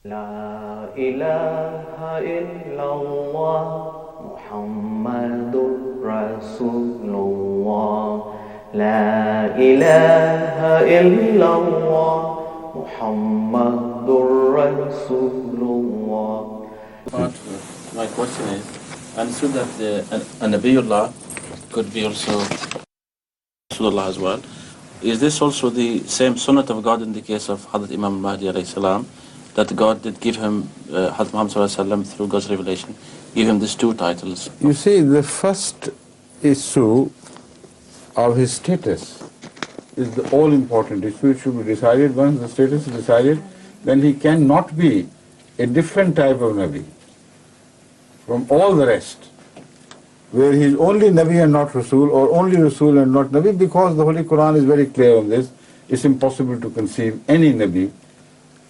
لا إله إلا الله محمد رسول الله لا إله إلا الله محمد رسول الله. My question is, I understood that a Nabiullah could be also Rasulullah as well. Is this also the same sunnah of God in the case of Hadith Imam Mahdi alayhi salam, that God did give him, Hadith Muhammad sallallahu alaihi wasallam, through God's revelation, give him these two titles? You see, the first issue of his status is the all-important issue. It should be decided. Once the status is decided, then he cannot be a different type of Nabi from all the rest, where he is only Nabi and not Rasul, or only Rasul and not Nabi, because the Holy Quran is very clear on this. It's impossible to conceive any Nabi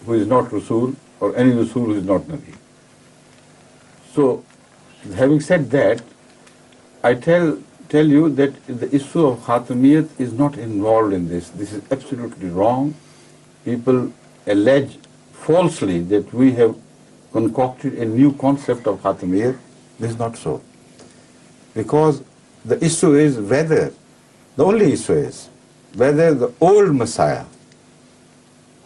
who is not Rasul, or any Rasul who is not Nabi. So, having said that, I tell you that the issue of Khatamiyat is not involved in this. This is absolutely wrong. People allege falsely that we have concocted a new concept of Khatamiyat. This is not so. Because the issue is whether, the only issue is whether the old Messiah,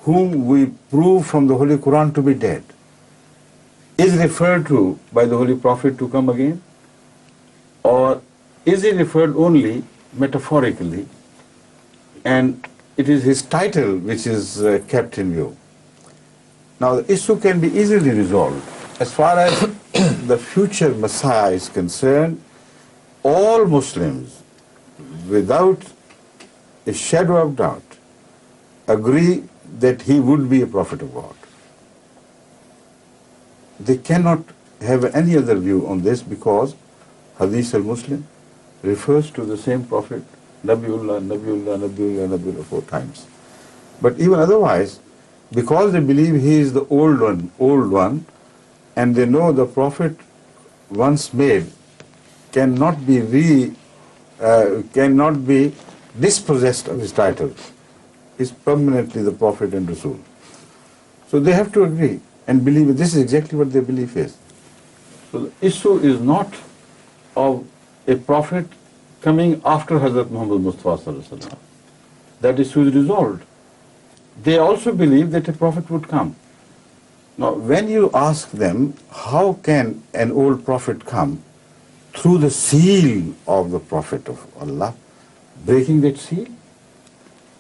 whom we prove from the Holy Quran to be dead, is referred to by the Holy Prophet to come again, or is he referred only metaphorically, and it is his title which is kept in view. Now the issue can be easily resolved. As far as the future Messiah is concerned, all Muslims, without a shadow of doubt, agree that he would be a prophet of God. They cannot have any other view on this, because Hadith of Muslim refers to the same prophet, Nabiullah, Nabiullah, Nabiullah, Nabiullah 4 times. But even otherwise, because they believe he is the old one, and they know the prophet once made cannot be dispossessed of his title. Is permanently the prophet and Rasul. So they have to agree and believe it. This is exactly what their belief is. So the issue is not of a prophet coming after Hazrat Muhammad Mustafa sallallahu alaihi wasallam. That issue is resolved. They also believe that a prophet would come. Now, when you ask them, how can an old prophet come? Through the seal of the Prophet of Allah, breaking that seal?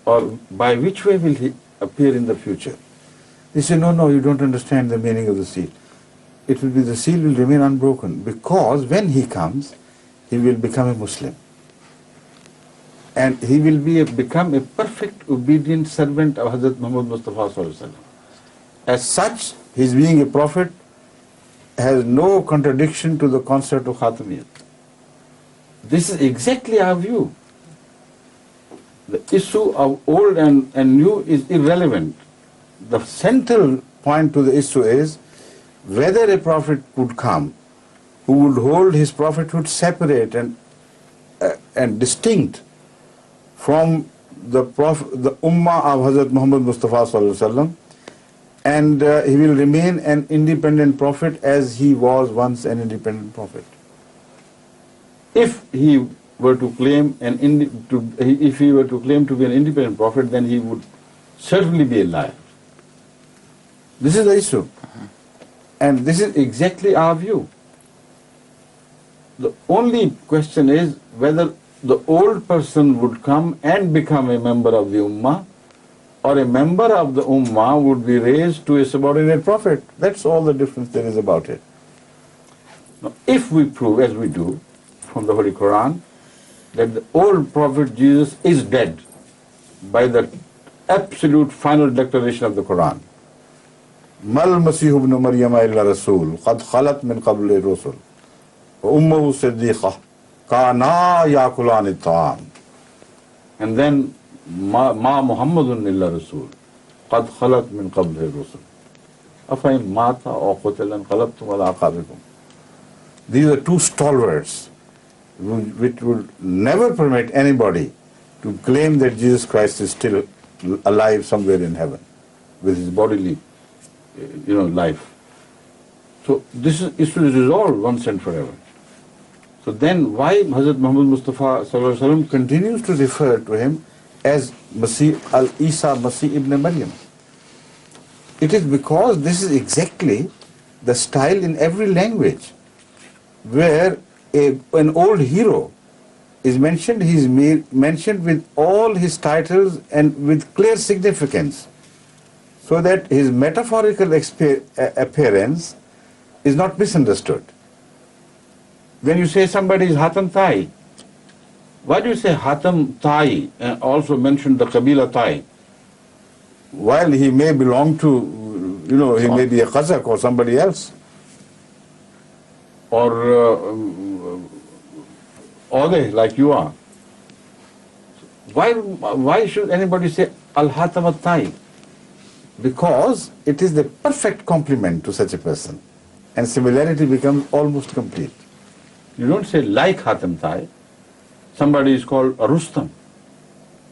Or by which way will he appear in the future? They say, no, you don't understand the meaning of the seal. It will be, the seal will remain unbroken, because when he comes, he will become a Muslim. And he will become a perfect obedient servant of Hazrat Muhammad Mustafa sallallahu alaihi wasallam. As such, his being a prophet has no contradiction to the concept of Khatamiyat. This is exactly our view. The issue of old and new is irrelevant. The central point to the issue is whether a prophet would come who would hold his prophethood separate and distinct from the ummah of Hazrat Muhammad Mustafa sallallahu alaihi wasallam, and he will remain an independent prophet as he was once an independent prophet. If he were to claim to be an independent prophet, then he would certainly be a liar. This is the issue, and this is exactly our view. The only question is whether the old person would come and become a member of the ummah, or a member of the ummah would be raised to a subordinate prophet. That's all the difference there is about it. Now, if we prove, as we do from the Holy Quran, that the old prophet Jesus is dead by the absolute final declaration of the Quran, Mal Masih ibn Maryam illa Rasul, qad khalat min qabli Rusul, wa ummuhu siddiqah, kana yakulani ta'am. And then Ma Muhammadun illa Rasul, qad khalat min qabli Rusul, afa in mata aw qutila qalabtum ala aqabikum. These are two stalwarts which will never permit anybody to claim that Jesus Christ is still alive somewhere in heaven with his bodily life. So this is to resolve once and forever. So then why Hazrat Muhammad Mustafa sallallahu alaihi wasallam continues to refer to him as Masih al-Isa Masih ibn Maryam? It is because this is exactly the style in every language where an old hero is mentioned, he is mentioned with all his titles and with clear significance, so that his metaphorical appearance is not misunderstood. When you say somebody is Hatam Tai, why do you say Hatam Tai and also mention the Qabila Tai? While he may belong to, he may be a Qazak or somebody else. Or Ode, like you are. Why should anybody say Al-Hatam Tai? Because it is the perfect complement to such a person, and similarity becomes almost complete. You don't say like Hatam Tai. Somebody is called Rustam.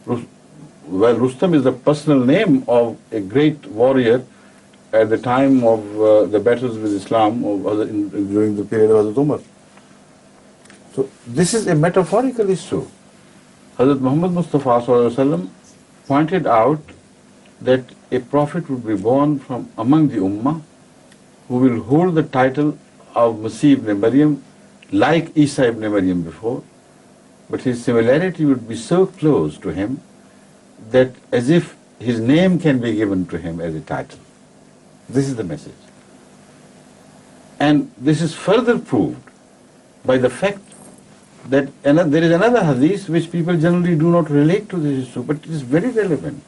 Well, Rustam is the personal name of a great warrior at the time of the battles with Islam during the period of Hazrat Umar. So this is a metaphorical issue. Hazrat Muhammad Mustafa sallallahu alaihi wasallam pointed out that a prophet would be born from among the Ummah who will hold the title of Masih ibn Maryam like Isa ibn Maryam before, but his similarity would be so close to him that as if his name can be given to him as a title. This is the message. And this is further proved by the fact that there is another hadith which people generally do not relate to this issue, but it is very relevant.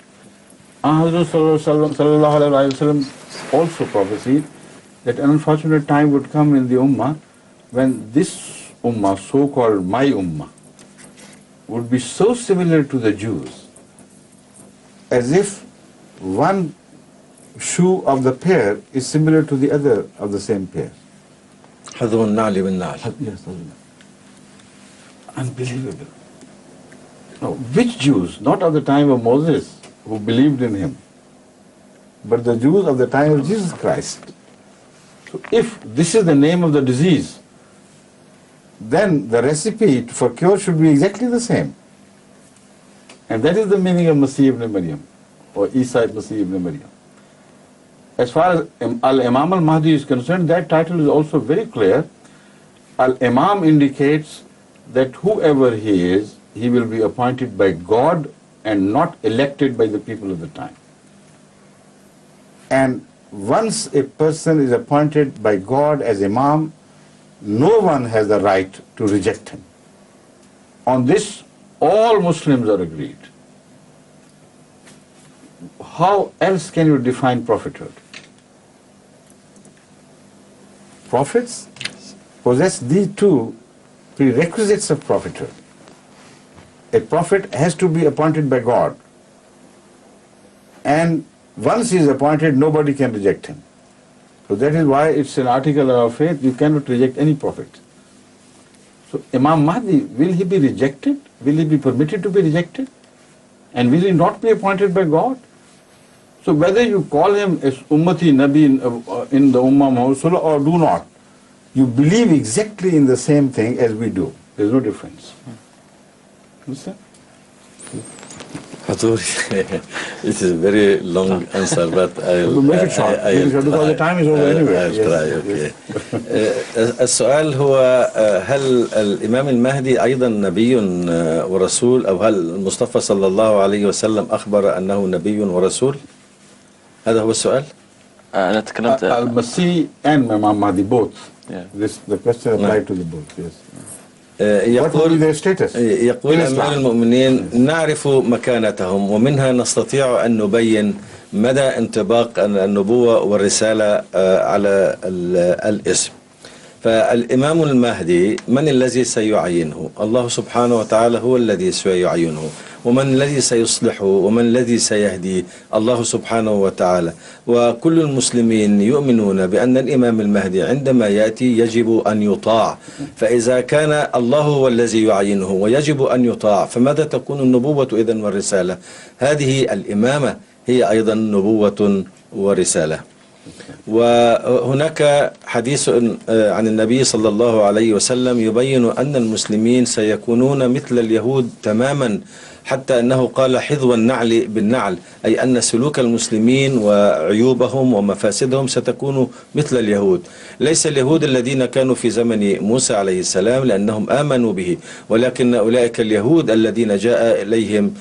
Hazrat sallallahu alaihi wasallam also prophesied that an unfortunate time would come in the Ummah when this Ummah, so-called my Ummah, would be so similar to the Jews as if one shoe of the pair is similar to the other of the same pair. Yes, unbelievable. Now, which Jews? Not of the time of Moses, who believed in him, but the Jews of the time of Jesus Christ. So if this is the name of the disease, then the recipe for cure should be exactly the same. And that is the meaning of Masih ibn Maryam, or Isa Masih ibn Maryam. As far as Al-Imam al-Mahdi is concerned, that title is also very clear. Al-Imam indicates that whoever he is, he will be appointed by God and not elected by the people of the time. And once a person is appointed by God as Imam, no one has the right to reject him. On this, all Muslims are agreed. How else can you define prophethood? Prophets possess these two prerequisites of prophethood. A prophet has to be appointed by God, and once he is appointed, nobody can reject him. So that is why it's an article of faith, you cannot reject any prophet. So Imam Mahdi, will he be rejected? Will he be permitted to be rejected? And will he not be appointed by God? So whether you call him as Ummati Nabi in the Ummah Muhammad or do not, you believe exactly in the same thing as we do. There is no difference. Understand? This is a very long answer, but I'll make it short. Because the time is over anyway. I'll try, okay. السؤال هو هل الإمام المهدي أيضا نبي ورسول، أو هل المصطفى صلى الله عليه وسلم أخبر أنه نبي ورسول؟ هذا هو السؤال. أنا تكلمت المسيح and Imam Mahdi both. The question applied to the both. Yes. يقول أمير المؤمنين نعرف مكانتهم، ومنها نستطيع أن نبين مدى انطباق النبوة والرسالة على الاسم. فالإمام المهدي من الذي سيعينه؟ الله سبحانه وتعالى هو الذي سيعينه. ومن الذي سيصلحه ومن الذي سيهديه؟ الله سبحانه وتعالى. وكل المسلمين يؤمنون بأن الإمام المهدي عندما يأتي يجب أن يطاع، فإذا كان الله هو الذي يعينه ويجب أن يطاع، فماذا تكون النبوة إذن والرسالة؟ هذه الإمامة هي أيضا نبوة ورسالة. وهناك حديث عن النبي صلى الله عليه وسلم يبين أن المسلمين سيكونون مثل اليهود تماما، حتى أنه قال حذو النعل بالنعل، أي أن سلوك المسلمين وعيوبهم ومفاسدهم ستكون مثل اليهود. ليس اليهود الذين كانوا في زمن موسى عليه السلام لأنهم آمنوا به، ولكن أولئك اليهود الذين جاء إليهم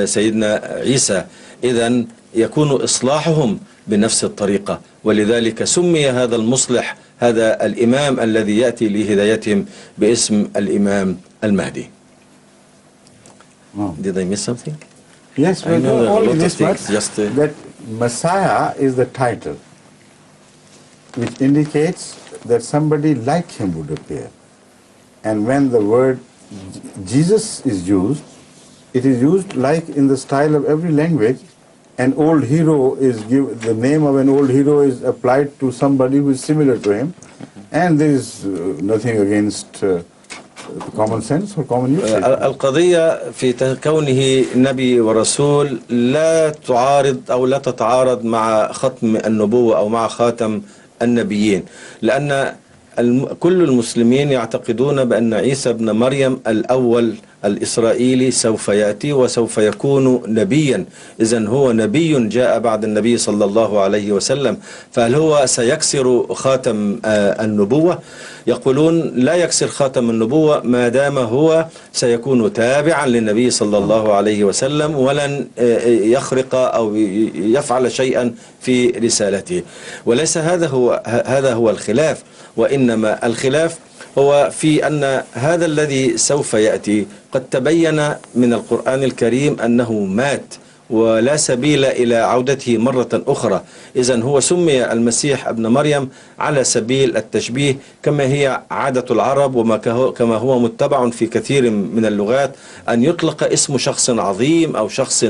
سيدنا عيسى. إذن يكون إصلاحهم بنفس الطريقة، ولذلك سمي هذا المصلح، هذا الإمام الذي يأتي لهدايتهم، باسم الإمام المهدي. Did I miss something? Yes, I know well, only a lot this of things, much, just that Messiah is the title, which indicates that somebody like him would appear. And when the word Jesus is used, it is used like in the style of every language. An old hero is the name of an old hero is applied to somebody who is similar to him, and there is nothing against common sense or common usage. القضية في كونه نبي ورسول لا تعارض أو لا تتعارض مع ختم النبوة أو مع خاتم النبيين، لأن كل المسلمين يعتقدون بأن عيسى ابن مريم الأول الإسرائيلي سوف يأتي وسوف يكون نبيا. إذن هو نبي جاء بعد النبي صلى الله عليه وسلم، فهل هو سيكسر خاتم النبوة؟ يقولون لا يكسر خاتم النبوة ما دام هو سيكون تابعا للنبي صلى الله عليه وسلم، ولن يخرق أو يفعل شيئا في رسالته. وليس هذا هو الخلاف، وإنما الخلاف هو في أن هذا الذي سوف يأتي قد تبين من القرآن الكريم أنه مات ولا سبيل إلى عودته مرة أخرى. إذن هو سمي المسيح ابن مريم على سبيل التشبيه، كما هي عادة العرب وكما هو متبع في كثير من اللغات، أن يطلق اسم شخص عظيم أو شخص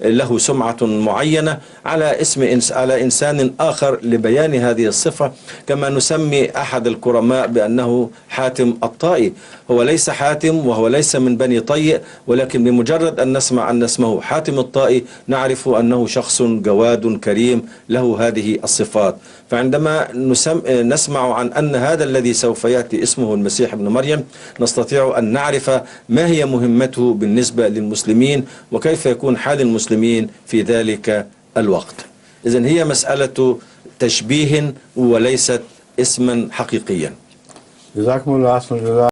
له سمعة معينة على على إنسان آخر لبيان هذه الصفة. كما نسمي أحد الكرماء بأنه حاتم الطائي، هو ليس حاتم وهو ليس من بني طيء، ولكن بمجرد أن نسمع أن اسمه حاتم الطائي نعرف أنه شخص جواد كريم له هذه الصفات. فعندما نسمع عن أن هذا الذي سوف يأتي اسمه المسيح ابن مريم، نستطيع أن نعرف ما هي مهمته بالنسبة للمسلمين وكيف يكون حال المسلمين في ذلك الوقت. إذن هي مسألة تشبيه وليست اسما حقيقيا. جزاكم الله خيرا.